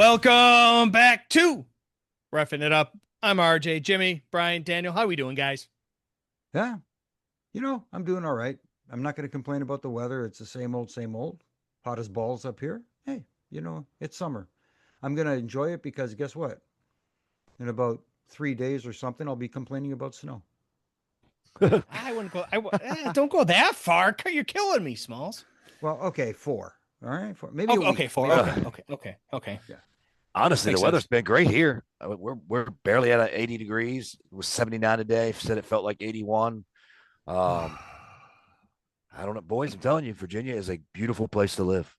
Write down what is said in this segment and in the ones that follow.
Welcome back to Refin It Up. I'm RJ, Jimmy, Brian, Daniel. How are we doing, guys? Yeah, I'm doing all right. I'm not going to complain about the weather. It's the same old, same old. Hot as balls up here. Hey, it's summer. I'm going to enjoy it because guess what? In about 3 days or something, I'll be complaining about snow. I wouldn't go. Don't go that far. You're killing me, Smalls. Well, okay, four. All right, four. Maybe a Oh, okay, week. four. Maybe a Okay, week. okay. Yeah. Honestly, the Makes weather's sense. been great here. We're barely at 80 degrees. It was 79 today. Said it felt like 81. Um, I don't know, boys. I'm telling you, Virginia is a beautiful place to live.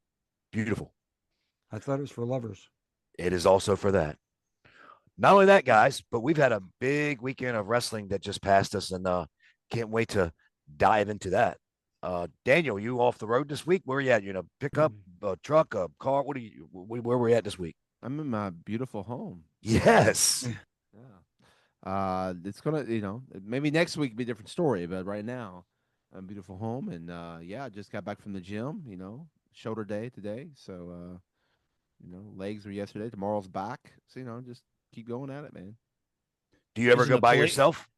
Beautiful. I thought it was for lovers. It is also for that. Not only that, guys, but we've had a big weekend of wrestling that just passed us, and can't wait to dive into that. Daniel, you off the road this week? Where are you at? Pickup, a truck, a car? Where were we at this week? I'm in my beautiful home. Yes. Yeah. It's gonna, maybe next week be a different story, but right now, I'm beautiful home, and yeah, I just got back from the gym. Shoulder day today, so legs were yesterday. Tomorrow's back, so just keep going at it, man. Do you ever Using go the by poli- yourself?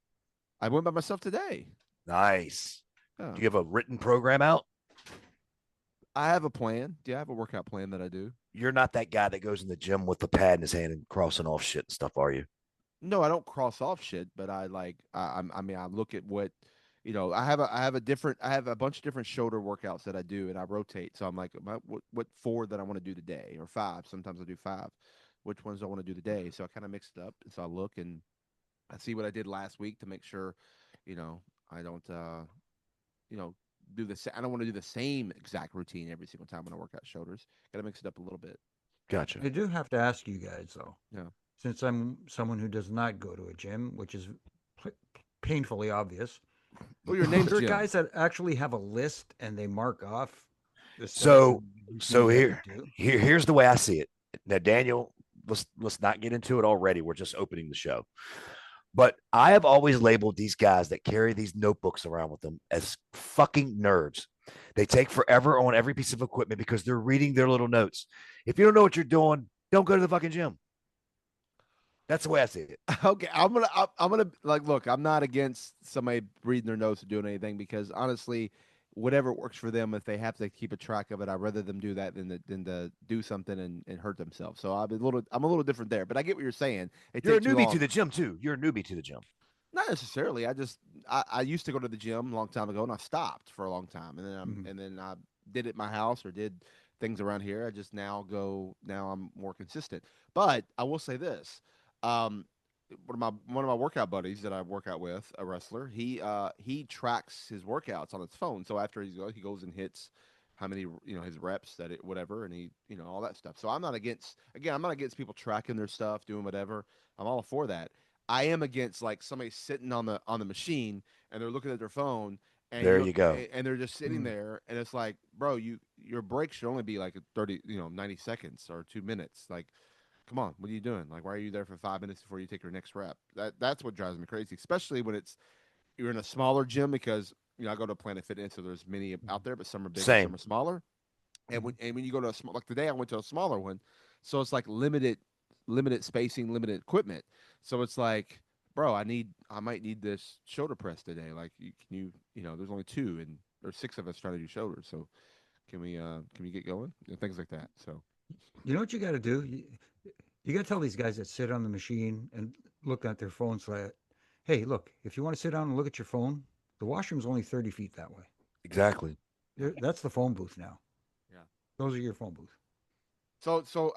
I went by myself today. Nice. Yeah. Do you have a written program out? I have a plan. Yeah, I have a workout plan that I do. You're not that guy that goes in the gym with the pad in his hand and crossing off shit and stuff, are you? No, I don't cross off shit, but I mean, I look at what, I have a bunch of different shoulder workouts that I do, and I rotate. So I'm like, what four that I want to do today, or five. Sometimes I do five. Which ones do I want to do today? So I kind of mix it up. And so I look and I see what I did last week to make sure, I don't, do the I don't want to do the same exact routine every single time when I work out shoulders. Got to mix it up a little bit. Gotcha. I do have to ask you guys though. Yeah. Since I'm someone who does not go to a gym, which is painfully obvious. Well, your name's There are Jim. guys that actually have a list and they mark off the steps So, and so routines that here, they do. here's the way I see it. Now, Daniel, let's not get into it already. We're just opening the show. But I have always labeled these guys that carry these notebooks around with them as fucking nerds. They take forever on every piece of equipment because they're reading their little notes. If you don't know what you're doing, don't go to the fucking gym. That's the way I see it. Okay, I'm gonna like look. I'm not against somebody reading their notes or doing anything because honestly, whatever works for them. If they have to keep a track of it, I'd rather them do that than to do something and hurt themselves. So I'm a little different there. But I get what you're saying. It You're a takes too newbie long. to the gym too. You're a newbie to the gym. Not necessarily. I used to go to the gym a long time ago, and I stopped for a long time, and then I did it at my house or did things around here. I just now go. Now I'm more consistent. But I will say this. Um, one of my workout buddies that I work out with, a wrestler, he tracks his workouts on his phone. So after he goes and hits how many his reps that it whatever, and he all that stuff. So I'm not against people tracking their stuff, doing whatever. I'm all for that. I am against like somebody sitting on the machine and they're looking at their phone and There you go. and they're just sitting there and it's like, bro, your break should only be like 30, 90 seconds or 2 minutes. Like, come on, what are you doing? Like, why are you there for 5 minutes before you take your next rep? That's what drives me crazy, especially when you're in a smaller gym because I go to Planet Fitness, so there's many out there, but some are bigger, some Same. are smaller. And when you go to a small, like today, I went to a smaller one, so it's like limited spacing, limited equipment. So it's like, bro, I might need this shoulder press today. Like, there's only two, and there's six of us trying to do shoulders. So can we get going? Things like that. So You know what you got to do? You got to tell these guys that sit on the machine and look at their phones like, hey, look, if you want to sit down and look at your phone, the washroom's only 30 feet that way. Exactly. That's the phone booth now. yeah. Those are your phone booths. So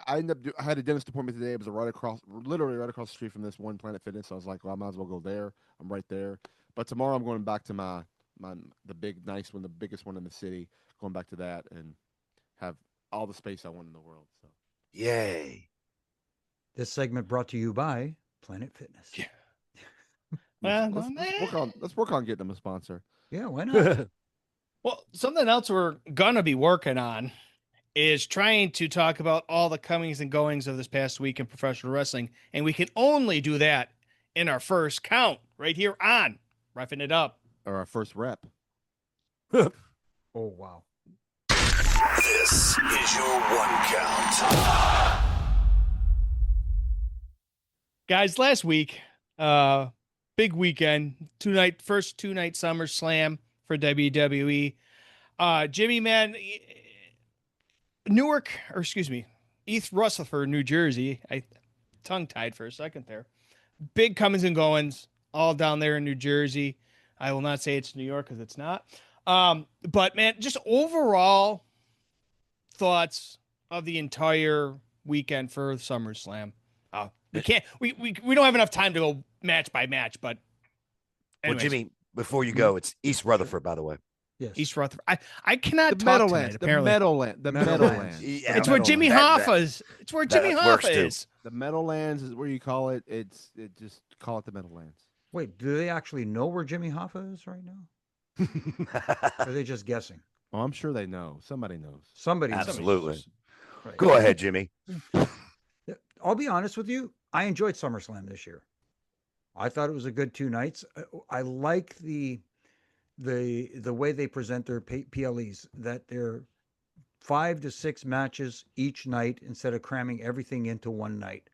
I ended up I had a dentist appointment today. It was literally right across the street from this one Planet Fitness. So I was like, well, I might as well go there. I'm right there. But tomorrow I'm going back to the big nice one, the biggest one in the city. Going back to that and have all the space I want in the world. So Yay. This segment brought to you by Planet Fitness. Yeah. Well, let's work on getting them a sponsor. Yeah, why not? Well, something else we're gonna be working on is trying to talk about all the comings and goings of this past week in professional wrestling, and we can only do that in our first count right here on Roughing It Up. Or our first rep. Oh, wow. This is your one count. Guys, last week, big weekend, first two-night SummerSlam for WWE. Jimmy, man, Newark, or excuse me, East Rutherford, New Jersey. I tongue-tied for a second there. Big comings and goings all down there in New Jersey. I will not say it's New York because it's not. But man, just overall thoughts of the entire weekend for SummerSlam. We can't. We don't have enough time to go match by match. But anyways, Well, Jimmy, before you Mhm. go, it's East Rutherford, by the way. Yes. East Rutherford. I cannot The talk Meadowlands. tonight. The Apparently, Meadowlands. The Meadowlands. Meadowlands. Yeah, it's where Jimmy Meadowlands. Hoffa is. It's where Jimmy that works Hoffa too. is. The Meadowlands is where you call it. It just call it the Meadowlands. Wait, do they actually know where Jimmy Hoffa is right now? Or are they just guessing? Oh, I'm sure they know. Somebody knows. Somebody Absolutely. knows. Right. Go ahead, Jimmy. I'll be honest with you. I enjoyed SummerSlam this year. I thought it was a good 2 nights. I like the way they present their PLEs. That they're 5 to 6 matches each night instead of cramming everything into one night.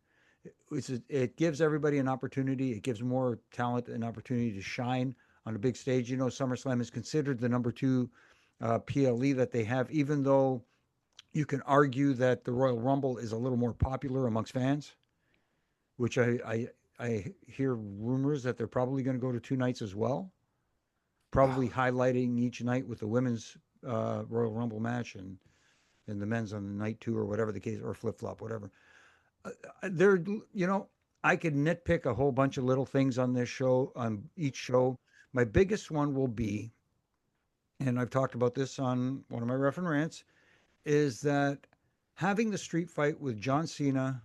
It gives everybody an opportunity. It gives more talent an opportunity to shine on a big stage. You know, SummerSlam is considered the number two PLE that they have, even though you can argue that the Royal Rumble is a little more popular amongst fans, which I hear rumors that they're probably going to go to 2 nights as well, probably highlighting each night with the women's Royal Rumble match and the men's on the night two or whatever the case, or flip flop, whatever. There, you know, I could nitpick a whole bunch of little things on this show, on each show. My biggest one will be, and I've talked about this on one of my Refin rants, is that having the street fight with John Cena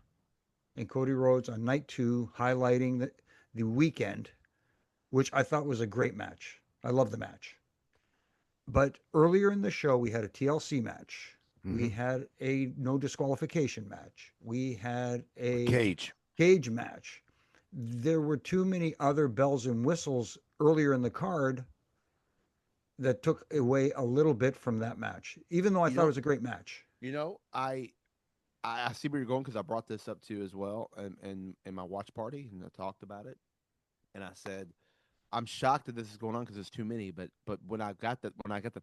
and Cody Rhodes on night two, highlighting the weekend, which I thought was a great match. I love the match. But earlier in the show, we had a TLC match. We had a no disqualification match. We had a cage match. There were too many other bells and whistles earlier in the card that took away a little bit from that match, even though I thought it was a great match. You know, I see where you're going because I brought this up too as well, and in my watch party, and I talked about it, and I said I'm shocked that this is going on because there's too many. But when I got to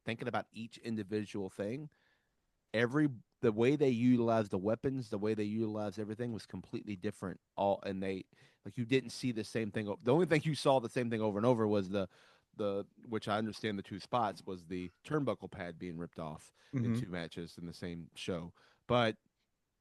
thinking about each individual thing, the way they utilized the weapons, the way they utilized everything was completely different. And they like you didn't see the same thing. The only thing you saw the same thing over and over was the which I understand the two spots was the turnbuckle pad being ripped off in two matches in the same show. But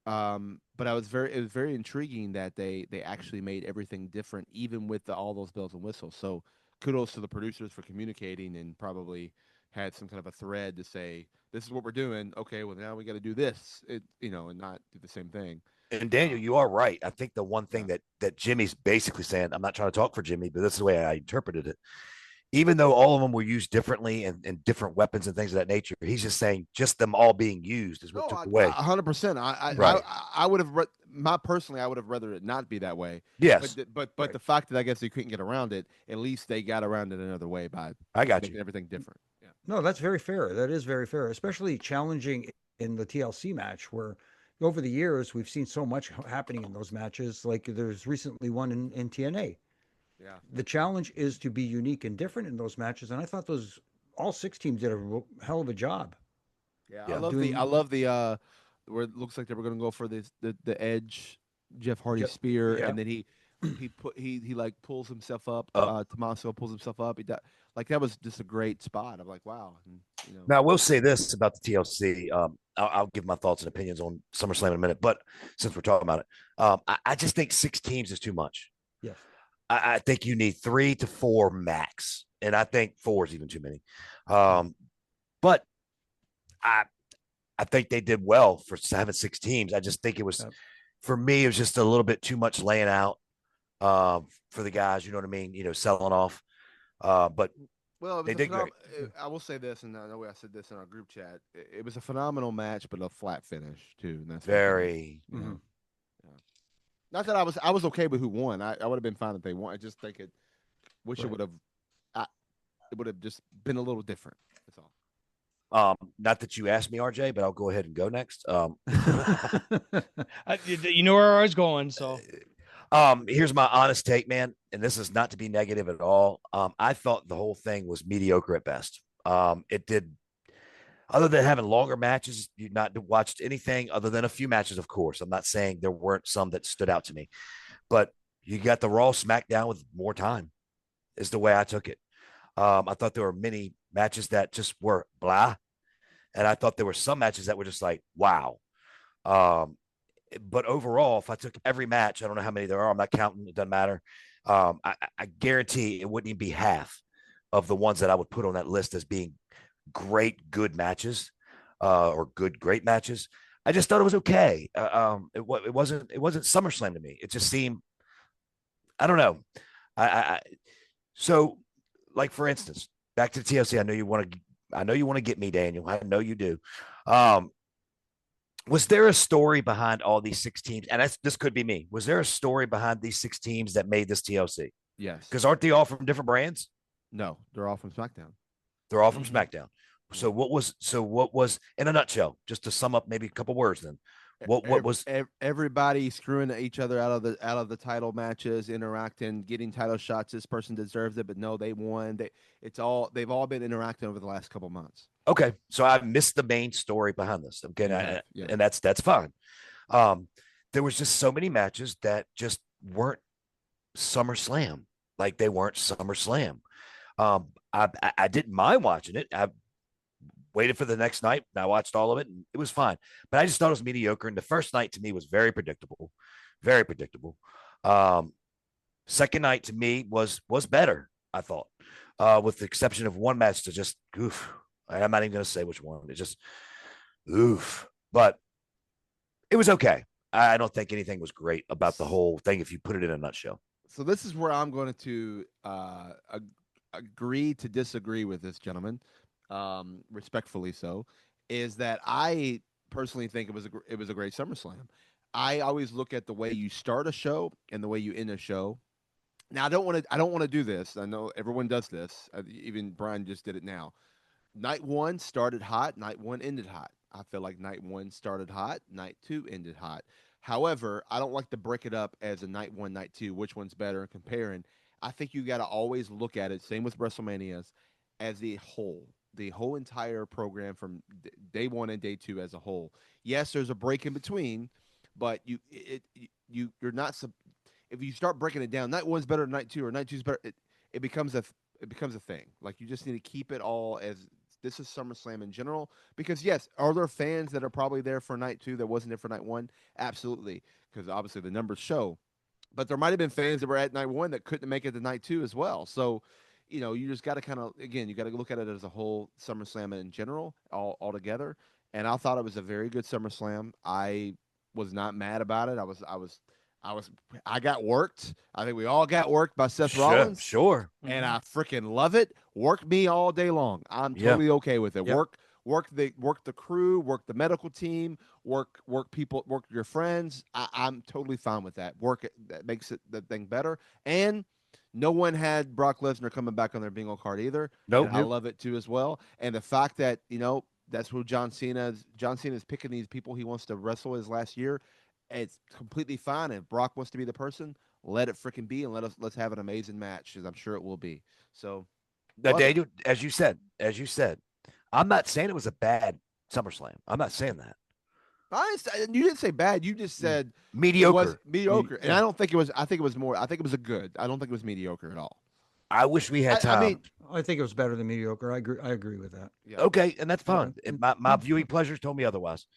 it was very intriguing that they actually made everything different, even with all those bells and whistles. So kudos to the producers for communicating and probably had some kind of a thread to say this is what we're doing. Okay, well now we got to do this, and not do the same thing. And Daniel, you are right. I think the one thing that Jimmy's basically saying, I'm not trying to talk for Jimmy, but this is the way I interpreted it. Even though all of them were used differently and different weapons and things of that nature, he's just saying just them all being used is what took away. 100%. I would have personally, I would have rather it not be that way. Yes, but the fact that I guess they couldn't get around it, at least they got around it another way by making everything different. Yeah. No, that's very fair. That is very fair, especially challenging in the TLC match where over the years we've seen so much happening in those matches. Like there's recently one in TNA. Yeah. The challenge is to be unique and different in those matches, and I thought all 6 teams did a hell of a job. Yeah. I love the where it looks like they were going to go for the Edge Jeff Hardy spear, and then he like pulls himself up. Tommaso pulls himself up. Like that was just a great spot. I'm like, wow. And, Now I will say this about the TLC. I'll give my thoughts and opinions on SummerSlam in a minute, but since we're talking about it, I just think 6 teams is too much. Yes. I think you need 3 to 4 max, and I think 4 is even too many. But I think they did well for having 6 teams. I just think it was, for me, it was just a little bit too much laying out for the guys. You know what I mean? Selling off. But they did great. I will say this, and I know I said this in our group chat. It was a phenomenal match, but a flat finish too. And that's very. Not that I was okay with who won. I would have been fine if they won. I just think it would have it would have just been a little different. That's all. Not that you asked me, RJ, but I'll go ahead and go next. You know where I was going, so Here's my honest take, man, and this is not to be negative at all. I thought the whole thing was mediocre at best. It did, other than having longer matches, you not watched anything other than a few matches, of course. I'm not saying there weren't some that stood out to me, but you got the Raw SmackDown with more time, is the way I took it. I thought there were many matches that just were blah, and I thought there were some matches that were just like, wow. Um, but overall, if I took every match, I don't know how many there are. I'm not counting. It doesn't matter. I guarantee it wouldn't even be half of the ones that I would put on that list as being great, good matches, or good, great matches. I just thought it was okay. It wasn't SummerSlam to me. It just seemed, I don't know. So, like for instance, back to the TLC. I know you want to get me, Daniel. I know you do. Was there a story behind all these 6 teams? And this could be me. Was there a story behind these 6 teams that made this TLC? Yes. Because aren't they all from different brands? No, they're all from SmackDown. They're all from SmackDown. So what was in a nutshell, just to sum up maybe a couple words then, what was everybody screwing each other out of the title matches, interacting, getting title shots? This person deserves it, but no, they won. They've all been interacting over the last couple months. okay? So I missed the main story behind this. Okay, Yeah. And that's fine. There was just so many matches that just weren't SummerSlam. Like they weren't SummerSlam. I didn't mind watching it. I waited for the next night and I watched all of it and it was fine. But I just thought it was mediocre. And the first night to me was very predictable, very predictable. Second night to me was better, I thought, with the exception of one match to just oof. I'm not even going to say which one. It just oof. But it was okay. I don't think anything was great about the whole thing if you put it in a nutshell. So this is where I'm going to agree to disagree with this gentleman, respectfully so, is that I personally think it was a great SummerSlam. I always look at the way you start a show and the way you end a show. Now I don't want to do this. I know everyone does this. Even Brian just did it now. Night one started hot. Night one ended hot. I feel like night one started hot. Night two ended hot. However, I don't like to break it up as a night one, night two, which one's better and comparing. I think you got to always look at it, same with WrestleManias, as the whole entire program from day one and day two as a whole. Yes, there's a break in between, but you're not, if you start breaking it down, night one's better than night two or night two's better, it becomes a thing. Like you just need to keep it all as this is SummerSlam in general. Because yes, are there fans that are probably there for night two that wasn't there for night one? Absolutely, because obviously the numbers show. But there might have been fans that were at night one that couldn't make it to night two as well. So, you just got to kind of you got to look at it as a whole SummerSlam in general, all together. And I thought it was a very good SummerSlam. I was not mad about it. I got worked. I think we all got worked by Seth Rollins. Sure. And I freaking love it. Work me all day long. I'm totally okay with it. Yep. Work the crew, work the medical team, work people, work your friends. I'm totally fine with that. Work it, that makes it the thing better. And no one had Brock Lesnar coming back on their bingo card either. Nope. I love it too as well. And the fact that that's who John Cena is picking these people he wants to wrestle his last year. It's completely fine. If Brock wants to be the person, let it freaking be, and let's have an amazing match, as I'm sure it will be. So, Now, Daniel, as you said, I'm not saying it was a bad SummerSlam. I'm not saying that. You didn't say bad. You just said mediocre. It was mediocre, and I don't think it was. I think it was more. I think it was a good. I don't think it was mediocre at all. I wish we had time. I think it was better than mediocre. I agree with that. Yeah. Okay, and that's fine. And my viewing pleasures told me otherwise.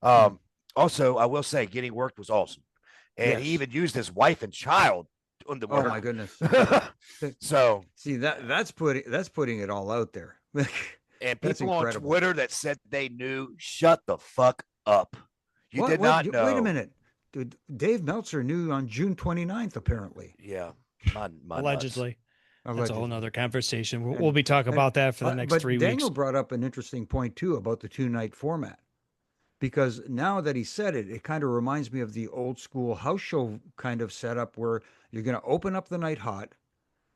Also, I will say, getting worked was awesome, and he even used his wife and child on the work. Oh my goodness! So see that's putting it all out there. And people on Twitter that said they knew, shut the fuck up. You did not know. Wait a minute. Dude, Dave Meltzer knew on June 29th, apparently. Yeah. Allegedly. That's a whole nother conversation. We'll be talking about that for the next 3 weeks. Daniel brought up an interesting point, too, about the 2-night format. Because now that he said it, it kind of reminds me of the old school house show kind of setup where you're going to open up the night hot,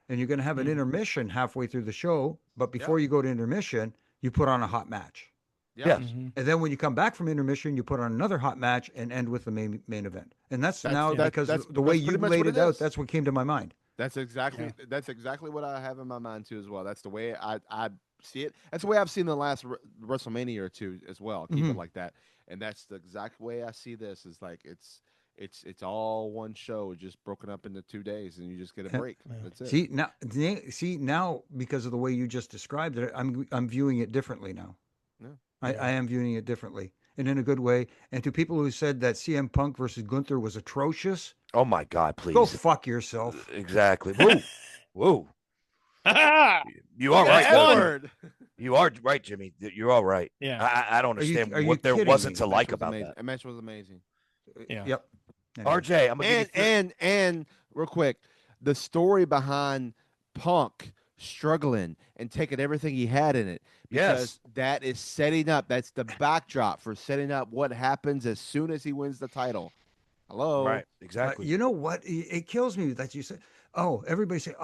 and you're going to have an intermission halfway through the show. But before you go to intermission, you put on a hot match. Yeah. Mhm. And then when you come back from intermission, you put on another hot match and end with the main event. And that's now yeah. because That's the way you pretty much laid what it out, is. that's what came to my mind. That's exactly Yeah. that's exactly what I have in my mind too as well. That's the way I see it. That's the way I've seen the last WrestleMania or two as well. Keep Hmm. it like that, and that's the exact way I see this. Is like it's all one show, just broken up into 2 days, and you just get a break. Yeah. That's it. See now because of the way you just described it, I'm viewing it differently now. Yeah. I am viewing it differently and in a good way. And to people who said that CM Punk versus Gunther was atrocious, Oh my God, go please. fuck yourself. Exactly. Whoa. Whoa. Ah, You are The right, that's though, F one. Jimmy. word. You are right, Jimmy. You're all right. Yeah. I don't understand Are you what there kidding wasn't me? to Match like was about amazing. that. That match was amazing. Yeah. Yep. Anyway. RJ, I'm gonna give you And real quick, the story behind Punk struggling and taking everything he had in it Yes. because that is setting up. That's the backdrop for setting up what happens as soon as he wins the title. Hello. Right. Exactly. You know what? It kills me that you said, "Oh, everybody say,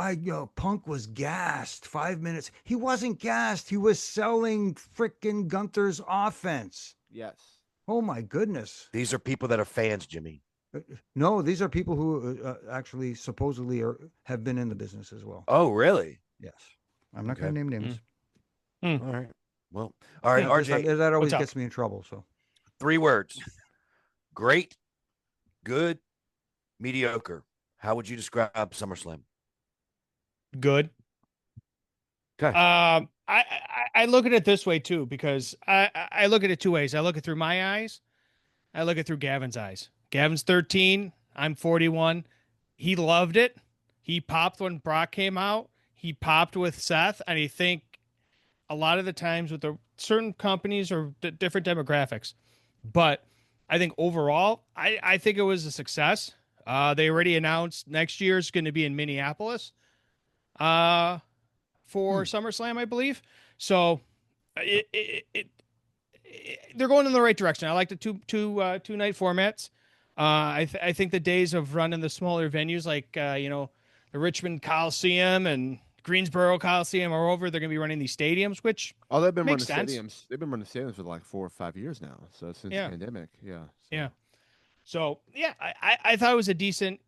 Punk was gassed 5 minutes." He wasn't gassed. He was selling frickin' Gunther's offense. Yes. Oh my goodness. These are people that are fans, Jimmy. No, these are people who actually supposedly have been in the business as well. Oh, really? Yes. I'm not Okay. going to name names. All right. Well, all right, Because RJ. that always what's up? gets me in trouble. So 3 words: great, good, mediocre. How would you describe SummerSlam? Good. Okay. I look at it this way too because I look at it two ways. I look at it through my eyes. I look at it through Gavin's eyes. Gavin's 13. I'm 41. He loved it. He popped when Brock came out. He popped with Seth, and I think a lot of the times with the certain companies or different demographics, but I think overall, I think it was a success. They already announced next year is going to be in Minneapolis. For SummerSlam, I believe. So they're going in the right direction. I like the two night formats. I think the days of running the smaller venues like the Richmond Coliseum and Greensboro Coliseum are over. They're going to be running these stadiums, which Oh, they've been makes running sense. stadiums. They've been running stadiums for like 4 or 5 years now. So since Yeah. the pandemic, yeah. So. Yeah. So yeah, I thought it was a decent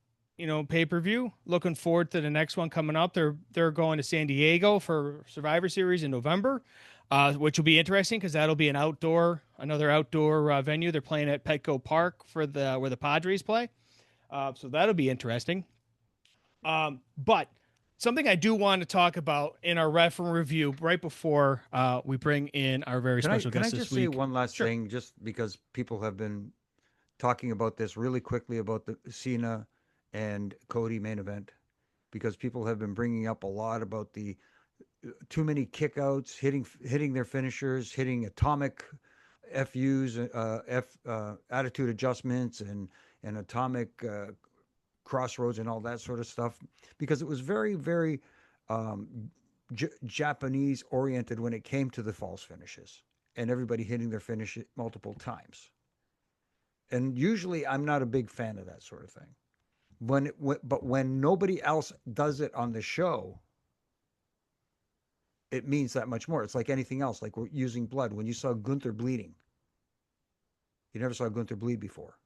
pay per view. Looking forward to the next one coming up. They're going to San Diego for Survivor Series in November, which will be interesting because that'll be another outdoor venue. They're playing at Petco Park for where the Padres play, so that'll be interesting. But something I do want to talk about in our ref review right before we bring in our very special can I guest just this say week. one last Sure. thing, just because people have been talking about this really quickly about the Cena and Cody main event, because people have been bringing up a lot about the too many kickouts, hitting their finishers, hitting atomic FUs, attitude adjustments, and atomic crossroads and all that sort of stuff, because it was very, very Japanese oriented when it came to the false finishes and everybody hitting their finish multiple times. And usually, I'm not a big fan of that sort of thing. But when nobody else does it on the show, it means that much more. It's like anything else, like we're using blood. When you saw Gunther bleeding, you never saw Gunther bleed before.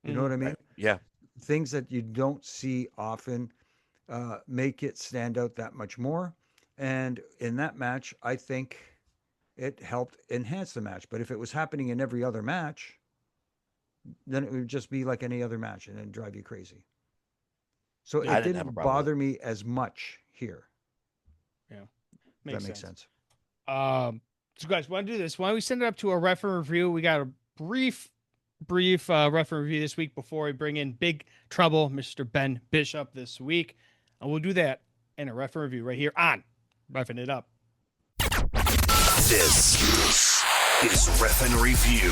You know what I mean? Right. Yeah. Things that you don't see often make it stand out that much more. And in that match, I think it helped enhance the match. But if it was happening in every other match, then it would just be like any other match and then drive you crazy. So Yeah. I it didn't have a didn't problem with bother me as much here. Yeah, Does that make sense? So guys, want to do this? Why don't we send it up to a referee review? We got a brief referee review this week before we bring in Big Trouble, Mr. Ben Bishop this week, and we'll do that in a referee review right here on Roughing It Up. This is Refin Review.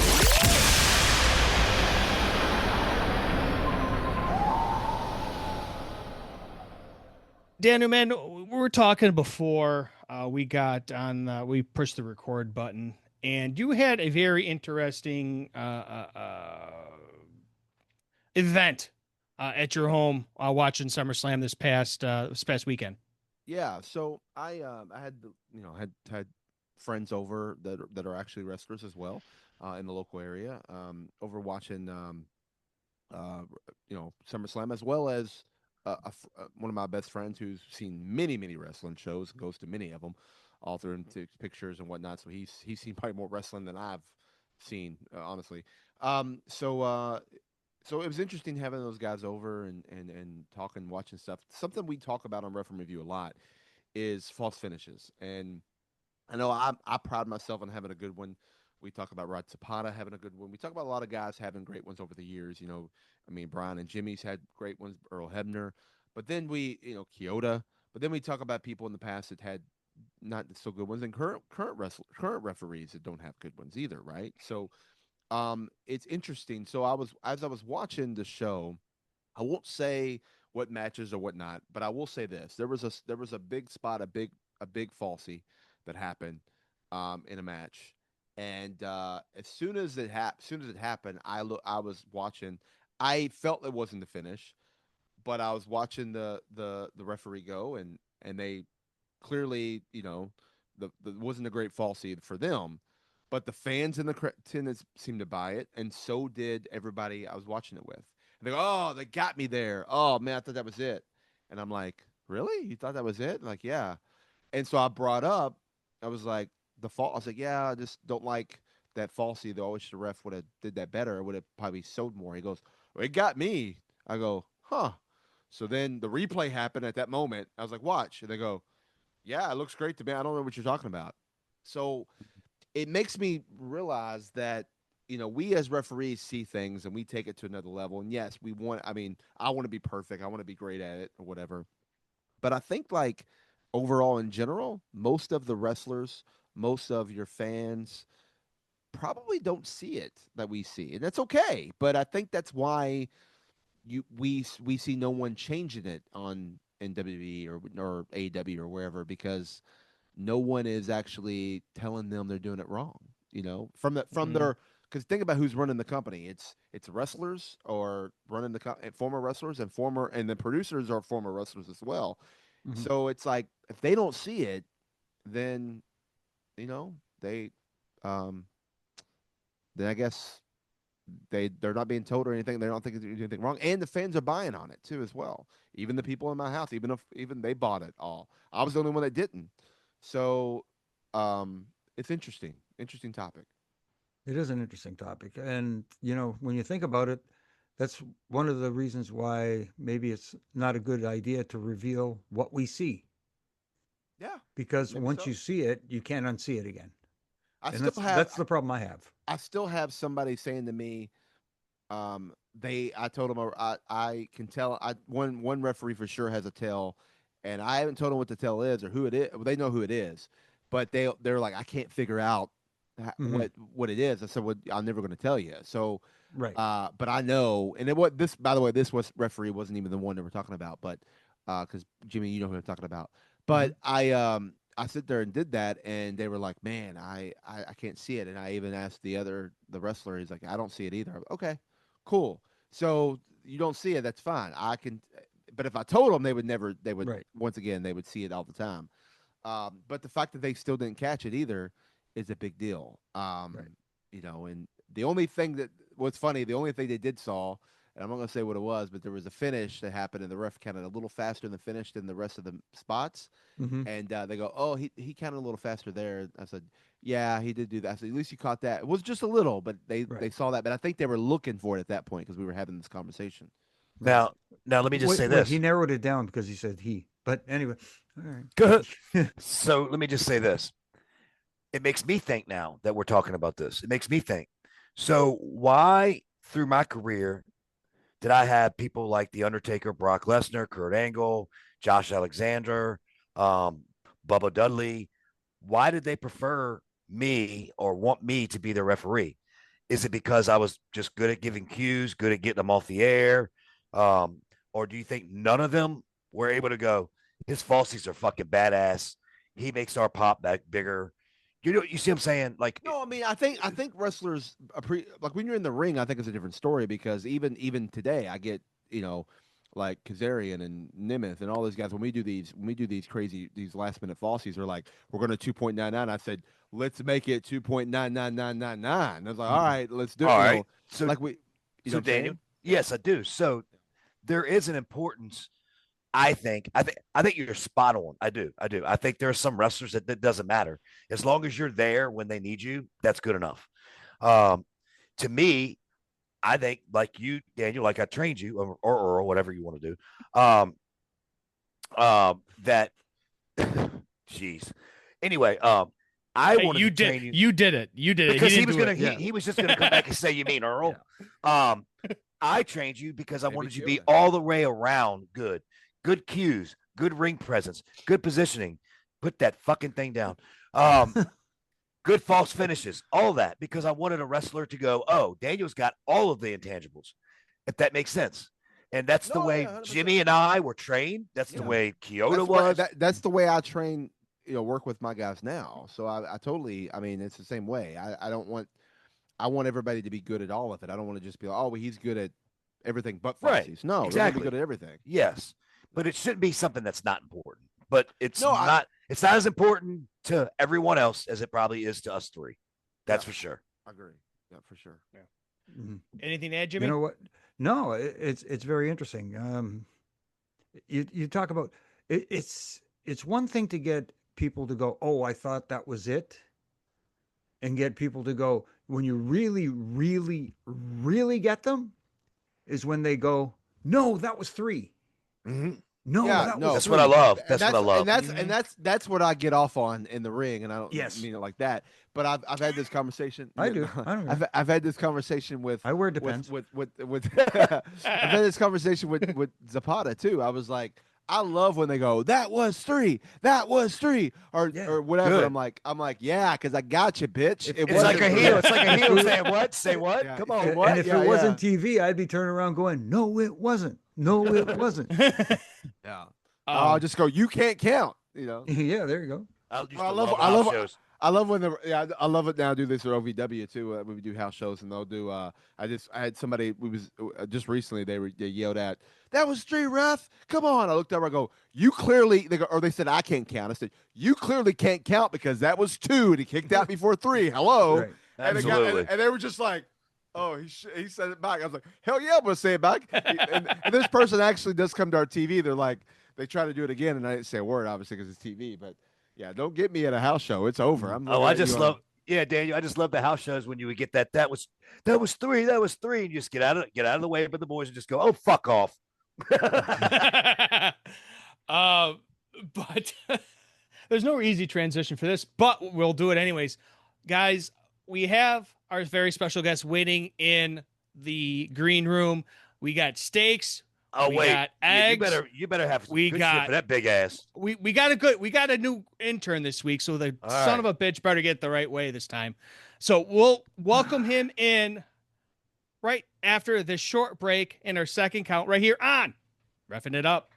Daniel, man, we were talking before we got on. We pushed the record button, and you had a very interesting event at your home watching SummerSlam this past weekend. Yeah, so I had had friends over that are actually wrestlers as well in the local area. Over watching uh, SummerSlam, as well as one of my best friends who's seen many wrestling shows, goes to many of them, all through into pictures and whatnot. So he's seen probably more wrestling than I've seen, honestly. So it was interesting having those guys over and talking, watching stuff. Something we talk about on Referee Review a lot is false finishes, and I know I pride myself on having a good one. We talk about Rod Zapata having a good one. We talk about a lot of guys having great ones over the years. I mean, Brian and Jimmy's had great ones, Earl Hebner, but then Kyoto. But then we talk about people in the past that had not so good ones, and current referees that don't have good ones either, right? So it's interesting. So as I was watching the show, I won't say what matches or whatnot, but I will say this: there was a big spot, a big falsy that happened in a match, and as soon as it happened, I was watching. I felt it wasn't the finish, but I was watching the referee go, and they clearly, the wasn't a great falsy for them, but the fans in the attendance seemed to buy it, and so did everybody I was watching it with. And they go, "Oh, they got me there. Oh man, I thought that was it." And I'm like, "Really? You thought that was it?" And like, "Yeah." And so I brought up, I was like, the fault. I was like, "Yeah, I just don't like that falsy. Though I wish the ref would have did that better. It would have probably sold more." He goes, "Well, it got me." I go, "Huh." So then the replay happened at that moment. I was like, "Watch," and they go, "Yeah, it looks great to me. I don't know what you're talking about." So it makes me realize that we as referees see things and we take it to another level. And yes, I mean, I want to be perfect. I want to be great at it or whatever. But I think like overall in general, most of the wrestlers, most of your fans probably don't see it that we see. And that's okay. But I think that's why we see no one changing it on in WWE or AEW or wherever, because no one is actually telling them they're doing it wrong. From Mm. their, because think about who's running the company. It's wrestlers or running former wrestlers and the producers are former wrestlers as well. Hmm. So it's like if they don't see it, then they um then I guess they're not being told or anything. They don't think they're doing anything wrong, and the fans are buying on it too as well. Even the people in my house, even they bought it all. I was the only one that didn't. So, it's interesting topic. It is an interesting topic. And, when you think about it, that's one of the reasons why maybe it's not a good idea to reveal what we see, Yeah, because maybe once you so. see it, you can't unsee it again. I And still that's have that's the problem I have. I still have somebody saying to me, I told them I can tell. One referee for sure has a tell, and I haven't told them what the tell is or who it is. Well, they know who it is, but they're like, I can't figure out Hmm. what it is. I said, well, I'm never going to tell you. So, Right. but I know, and what this, by the way, this was referee wasn't even the one that we're talking about, but because Jimmy, you know who I'm talking about. Hmm. But I sit there and did that, and they were like, "Man, I can't see it." And I even asked the wrestler. He's like, "I don't see it either." Okay, cool. So you don't see it. That's fine. I can. But if I told them, they would never. They would Right. once again. They would see it all the time. But the fact that they still didn't catch it either is a big deal. Right. And the only thing that what's funny, the only thing they did saw, and I'm not going to say what it was, but there was a finish that happened, and the ref counted a little faster in the finish than the rest of the spots. Hmm. And they go, "Oh, he counted a little faster there." I said, "Yeah, he did do that." I said, "At least you caught that. It was just a little, but they Right. saw that." But I think they were looking for it at that point because we were having this conversation. Right. Now let me just say Wait. He this. narrowed it down because he said he. But anyway, all Good. right. So let me just say this. It makes me think now that we're talking about this. It makes me think. So why through my career did I have people like The Undertaker, Brock Lesnar, Kurt Angle, Josh Alexander, um, Bubba Dudley? Why did they prefer me or want me to be the referee? Is it because I was just good at giving cues, good at getting them off the air? Um, or do you think none of them were able to go, his falsies are fucking badass. He makes our pop back bigger. You see what I'm saying? Like, No, I mean, I think wrestlers like when you're in the ring, I think it's a different story because even today, I get like Kazarian and Nemeth and all those guys when we do these crazy these last minute falsies are like we're going to 2.99. I said, let's make it 2.99999. I was like, all right, let's do it. All You right. know, So, like we, you know what I'm Daniel, saying? yes, I do. So there is an importance. I think you're spot on. I do. I think there are some wrestlers that doesn't matter as long as you're there when they need you. That's good enough. Um, to me, I think like you, Daniel, like I trained you or whatever you want to do. That, jeez. Anyway, I Hey, wanted to train you you did it. You did it. because he He was didn't do gonna it. he was just gonna come back and say you mean Earl. I trained you because I Maybe wanted you to kill be him. all the way around good cues, good ring presence, good positioning. Put that fucking thing down. Um, good false finishes, all that because I wanted a wrestler to go, oh, Daniel's got all of the intangibles, if that makes sense. And that's the No, way yeah, 100%. Jimmy and I were trained. That's the Yeah. way Kyoto That's what, was. that's the way I train, work with my guys now. So I totally, I mean, it's the same way. I want everybody to be good at all of it. I don't want to just be like, oh, well, he's good at everything but Right. falsies. No, they're going to Exactly. be good at everything. Yes, but it shouldn't be something that's not important. But it's No, not. It's not as important to everyone else as it probably is to us three. That's Yeah. for sure. I agree. Yeah, for sure. Mhm. Anything to add, Jimmy? You know what? No, it's very interesting. You talk about it's one thing to get people to go, oh, I thought that was it, and get people to go when you really, really, really get them is when they go, no, that was 3. Mm-hmm. No, Yeah, that no. was That's 3. what I love. And That's what I love. that's what I get off on in the ring, and I don't Yes. mean it like that. But I've had this conversation. I do. I don't know. I've had this conversation with I wear Depends. with I've had this conversation with Zapata too. I was like, I love when they go, that was 3, or Yeah, or whatever. good. I'm like, yeah, because I got you, bitch. If- It It's like wasn't a 3. heel. It's like a heel saying what? Say what? Yeah. Come on. What? And if Yeah, it wasn't TV, I'd be turning around going, no, it wasn't. No, it wasn't. Yeah. I'll just go, you can't count. Yeah, there you go. I used Well, to love house shows. I love when I love it now. I do this at OVW too. When we do house shows, and they'll do. I had somebody. We was just recently. They yelled at, that was 3, ref. Come on. I looked over. I go, you clearly. They go, or they said I can't count. I said, you clearly can't count because that was 2 and he kicked out before 3. Hello. Right. And, Absolutely. and they were just like, oh, he said it back. I was like, hell yeah, I'm gonna say it back. and this person actually does come to our TV. They're like, they try to do it again, and I didn't say a word obviously because it's TV, but. Yeah, don't get me at a house show. It's over. I just love. Yeah, Daniel. I just love the house shows when you would get that. That was 3. That was 3, and you just get out of the way, but the boys would just go, oh, fuck off. But there's no easy transition for this, but we'll do it anyways. Guys, we have our very special guest waiting in the green room. We got steaks. Oh We wait, got eggs. You better have some We good got- shit for that big ass. We got a new intern this week, so the All son right. of a bitch better get the right way this time. So we'll welcome him in right after this short break in our second count right here on Refin' It Up.